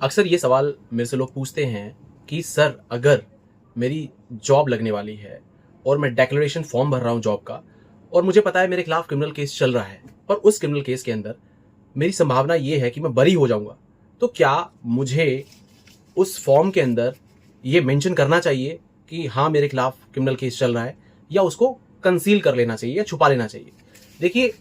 अक्सर ये सवाल मेरे से लोग पूछते हैं कि सर, अगर मेरी जॉब लगने वाली है और मैं डिक्लेरेशन फॉर्म भर रहा हूँ जॉब का, और मुझे पता है मेरे खिलाफ क्रिमिनल केस चल रहा है, और उस क्रिमिनल केस के अंदर मेरी संभावना ये है कि मैं बरी हो जाऊंगा, तो क्या मुझे उस फॉर्म के अंदर ये मेंशन करना चाहिए कि हाँ मेरे खिलाफ क्रिमिनल केस चल रहा है, या उसको कंसील कर लेना चाहिए या छुपा लेना चाहिए? देखिए,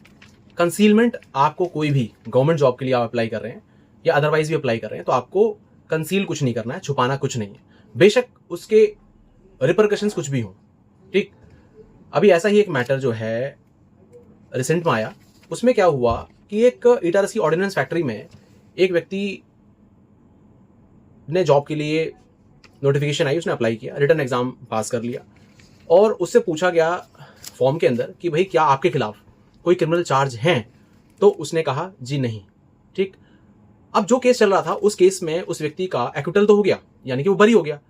कंसीलमेंट आपको कोई भी गवर्नमेंट जॉब के लिए आप अप्लाई कर रहे हैं या अदरवाइज भी अप्लाई कर रहे हैं, तो आपको कंसील कुछ नहीं करना है, छुपाना कुछ नहीं है, बेशक उसके रिपरकशंस कुछ भी हों। ठीक, अभी ऐसा ही एक मैटर जो है रिसेंट में आया। उसमें क्या हुआ कि एक इटारसी ऑर्डिनेंस फैक्ट्री में एक व्यक्ति ने जॉब के लिए नोटिफिकेशन आई, उसने अप्लाई किया, रिटन एग्जाम पास कर लिया, और उससे पूछा गया फॉर्म के अंदर कि भाई क्या आपके खिलाफ कोई क्रिमिनल चार्ज हैं? तो उसने कहा जी नहीं। ठीक, अब जो केस चल रहा था उस केस में उस व्यक्ति का एक्विटल तो हो गया, यानी कि वो बरी हो गया,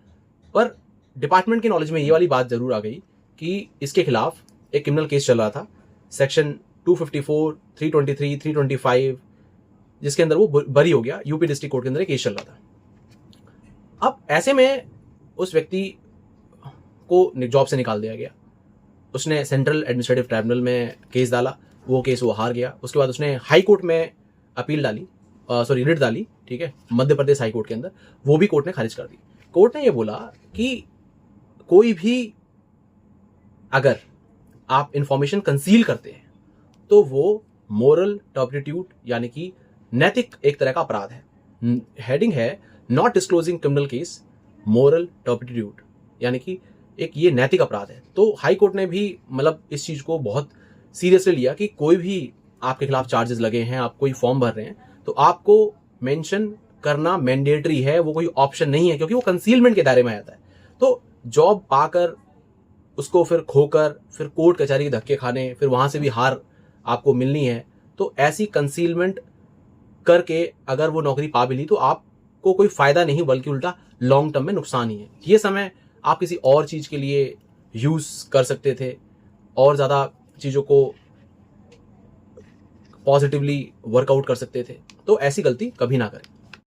पर डिपार्टमेंट के नॉलेज में ये वाली बात जरूर आ गई कि इसके खिलाफ एक क्रिमिनल केस चल रहा था, सेक्शन 254, 323, 325, जिसके अंदर वो बरी हो गया। यूपी डिस्ट्रिक्ट कोर्ट के अंदर एक केस चल रहा था। अब ऐसे में उस व्यक्ति को जॉब से निकाल दिया गया। उसने सेंट्रल एडमिनिस्ट्रेटिव ट्राइब्यूनल में केस डाला, वो केस वो हार गया। उसके बाद उसने हाई कोर्ट में अपील डाली, रिट डाली, ठीक है, मध्य प्रदेश हाई कोर्ट के अंदर, वो भी कोर्ट ने खारिज कर दी। कोर्ट ने ये बोला कि कोई भी अगर आप इंफॉर्मेशन कंसील करते हैं तो वो मोरल टर्पिट्यूड, यानी कि नैतिक एक तरह का अपराध है। हेडिंग है not disclosing criminal case moral turpitude, यानी कि एक ये नैतिक अपराध है। तो हाई कोर्ट ने भी मतलब इस चीज को बहुत सीरियसली लिया कि कोई भी आपके खिलाफ चार्जेस लगे हैं, आप कोई फॉर्म भर रहे हैं, तो आपको मेंशन करना मैंडेटरी है, वो कोई ऑप्शन नहीं है, क्योंकि वो कंसीलमेंट के दायरे में आता है। तो जॉब पाकर उसको फिर खोकर फिर कोर्ट कचहरी के धक्के खाने, फिर वहां से भी हार आपको मिलनी है, तो ऐसी कंसीलमेंट करके अगर वो नौकरी पा भी ली तो आपको कोई फायदा नहीं, बल्कि उल्टा लॉन्ग टर्म में नुकसान ही है। ये समय आप किसी और चीज के लिए यूज कर सकते थे, और ज्यादा चीजों को पॉजिटिवली वर्कआउट कर सकते थे। तो ऐसी गलती कभी ना करें।